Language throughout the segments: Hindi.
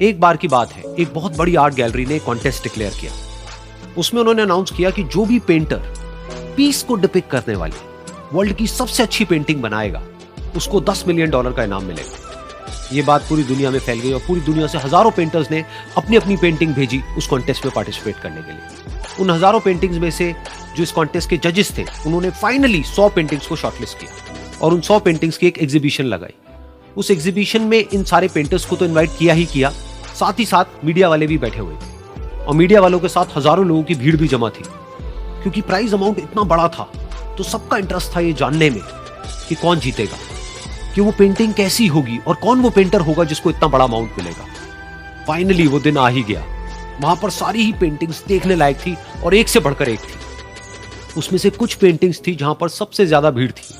एक बार की बात है, एक बहुत बड़ी आर्ट गैलरी ने कॉन्टेस्ट डिक्लेयर किया। उसमें उन्होंने अनाउंस किया कि जो भी पेंटर पीस को डिपिक्ट करने वाली वर्ल्ड की सबसे अच्छी पेंटिंग बनाएगा उसको $10 मिलियन का इनाम मिलेगा। ये बात पूरी दुनिया में फैल गई और पूरी दुनिया से हजारों पेंटर्स ने अपनी अपनी पेंटिंग भेजी उस कॉन्टेस्ट में पार्टिसिपेट करने के लिए। उन हजारों पेंटिंग्स में से जो इस कॉन्टेस्ट के जजेस थे उन्होंने फाइनली 100 पेंटिंग्स को शॉर्टलिस्ट किया और उन 100 पेंटिंग्स की एक एग्जीबिशन लगाई। उस एग्जीबिशन में इन सारे पेंटर्स को तो इन्वाइट किया ही किया, साथ ही साथ मीडिया वाले भी बैठे हुए थे और मीडिया वालों के साथ हजारों लोगों की भीड़ भी जमा थी। क्योंकि प्राइज अमाउंट इतना बड़ा था तो सबका इंटरेस्ट था ये जानने में कि कौन जीतेगा, कि वो पेंटिंग कैसी होगी और कौन वो पेंटर होगा जिसको इतना बड़ा अमाउंट मिलेगा। फाइनली वो दिन आ ही गया। वहां पर सारी ही पेंटिंग्स देखने लायक थी और एक से बढ़कर एक थी। उसमें से कुछ पेंटिंग्स थी जहां पर सबसे ज्यादा भीड़ थी।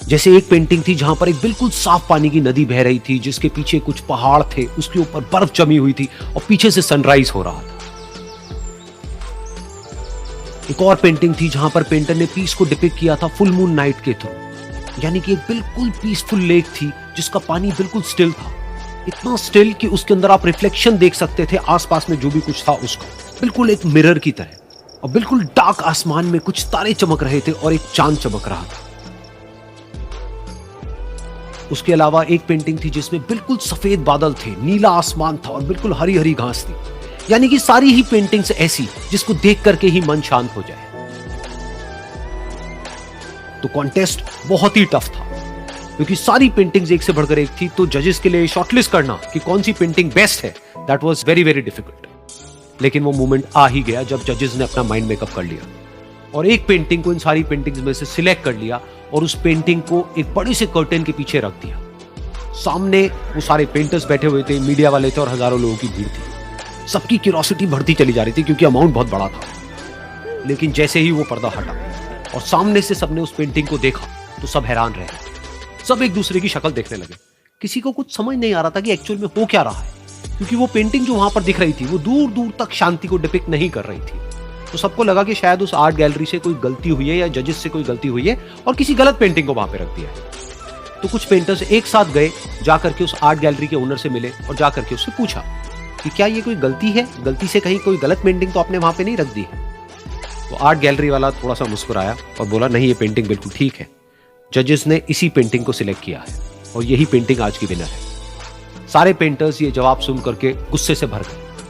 जैसे एक पेंटिंग थी जहां पर एक बिल्कुल साफ पानी की नदी बह रही थी जिसके पीछे कुछ पहाड़ थे, उसके ऊपर बर्फ जमी हुई थी और पीछे से सनराइज हो रहा था। एक और पेंटिंग थी जहां पर पेंटर ने पीस को डिपिक्ट किया था फुल मून नाइट के थ्रू, यानी कि एक बिल्कुल पीसफुल लेक थी जिसका पानी बिल्कुल स्टिल था, इतना स्टिल कि उसके अंदर आप रिफ्लेक्शन देख सकते थे आसपास में जो भी कुछ था उसका, बिल्कुल एक मिरर की तरह। और बिल्कुल डार्क आसमान में कुछ तारे चमक रहे थे और एक चांद चमक रहा था। उसके अलावा एक पेंटिंग थी जिसमें बिल्कुल सफेद बादल थे, नीला आसमान था और बिल्कुल हरी हरी घास थी। यानी कि सारी ही पेंटिंग्स ऐसी जिसको देख करके ही मन शांत हो जाए। तो कॉन्टेस्ट बहुत ही टफ था क्योंकि सारी पेंटिंग्स एक से बढ़कर एक थी। तो जजेस के लिए शॉर्टलिस्ट करना कि कौन सी पेंटिंग बेस्ट है, that was very very difficult. लेकिन वो मोमेंट आ ही गया जब जजेस ने अपना माइंड मेकअप कर लिया और एक पेंटिंग को इन सारी पेंटिंग्स में से सिलेक्ट कर लिया और उस पेंटिंग को एक बड़े से कर्टेन के पीछे रख दिया। सामने वो सारे पेंटर्स बैठे हुए थे, मीडिया वाले थे और हजारों लोगों की भीड़ थी। सबकी क्यूरियोसिटी बढ़ती चली जा रही थी क्योंकि अमाउंट बहुत बड़ा था। लेकिन जैसे ही वो पर्दा हटा और सामने से सबने उस पेंटिंग को देखा तो सब हैरान रहे। सब एक दूसरे की शक्ल देखने लगे। किसी को कुछ समझ नहीं आ रहा था कि एक्चुअल में हो क्या रहा है, क्योंकि वो पेंटिंग जो वहां पर दिख रही थी वो दूर दूर तक शांति को डिपिक्ट नहीं कर रही थी। तो सबको लगा कि शायद उस आर्ट गैलरी से कोई गलती हुई है या जजेस से कोई गलती हुई है और किसी गलत पेंटिंग को वहां पे रख दिया है। तो कुछ पेंटर्स एक साथ गए, जाकर के उस आर्ट गैलरी के ओनर से मिले और जाकर के उससे पूछा कि क्या ये कोई गलती है, गलती से कहीं कोई गलत पेंटिंग तो आपने वहां पे नहीं रख दी है। तो आर्ट गैलरी वाला थोड़ा सा मुस्कुराया और बोला नहीं, ये पेंटिंग बिल्कुल ठीक है। जजेस ने इसी पेंटिंग को सिलेक्ट किया है और यही पेंटिंग आज की विनर है। सारे पेंटर्स ये जवाब सुन करके गुस्से से भर गए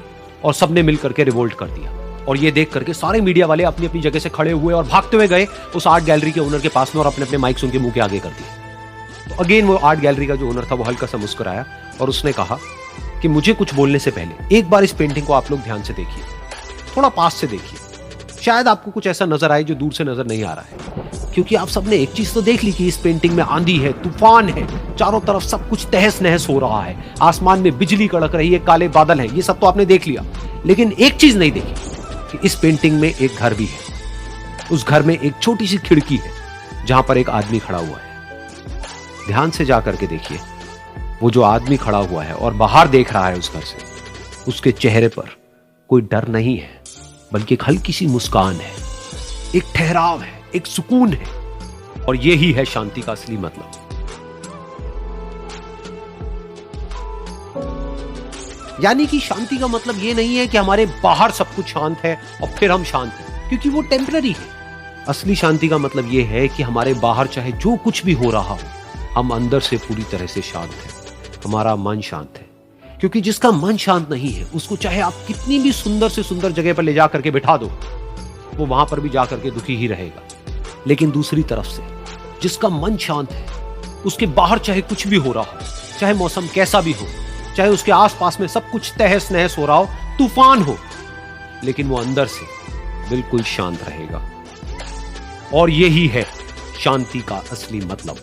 और सबने मिल करके रिवोल्ट कर दिया। और ये देख करके सारे मीडिया वाले अपनी अपनी जगह से खड़े हुए और भागते हुए गए उस आर्ट गैलरी के ओनर के पास में और अपने अपने माइक्स उनके मुंह के आगे कर दिए। तो अगेन वो आर्ट गैलरी का जो ओनर था वो हल्का सा मुस्कुराया और उसने कहा कि मुझे कुछ बोलने से पहले एक बार इस पेंटिंग को आप लोग ध्यान से देखिए, थोड़ा पास से देखिए, शायद आपको कुछ ऐसा नजर आए जो दूर से नजर नहीं आ रहा है। क्योंकि आप सबने एक चीज तो देख ली कि इस पेंटिंग में आंधी है, तूफान है, चारों तरफ सब कुछ तहस नहस हो रहा है, आसमान में बिजली कड़क रही है, काले बादल हैं, ये सब तो आपने देख लिया। लेकिन एक चीज नहीं देखी कि इस पेंटिंग में एक घर भी है। उस घर में एक छोटी सी खिड़की है जहां पर एक आदमी खड़ा हुआ है। ध्यान से जाकर के देखिए, वो जो आदमी खड़ा हुआ है और बाहर देख रहा है उस घर से, उसके चेहरे पर कोई डर नहीं है बल्कि एक हल्की सी मुस्कान है, एक ठहराव है, एक सुकून है। और यही है शांति का असली मतलब। यानी कि शांति का मतलब यह नहीं है कि हमारे बाहर सब कुछ शांत है और फिर हम शांत हैं, क्योंकि वो टेम्पररी है। असली शांति का मतलब यह है कि हमारे बाहर चाहे जो कुछ भी हो रहा हो, हम अंदर से पूरी तरह से शांत हैं, हमारा मन शांत है। क्योंकि जिसका मन शांत नहीं है उसको चाहे आप कितनी भी सुंदर से सुंदर जगह पर ले जा करके बिठा दो, वो वहां पर भी जाकर के दुखी ही रहेगा। लेकिन दूसरी तरफ से जिसका मन शांत है, उसके बाहर चाहे कुछ भी हो रहा हो, चाहे मौसम कैसा भी हो, चाहे उसके आसपास में सब कुछ तहस नहस हो रहा हो, तूफान हो, लेकिन वो अंदर से बिल्कुल शांत रहेगा। और यही है शांति का असली मतलब।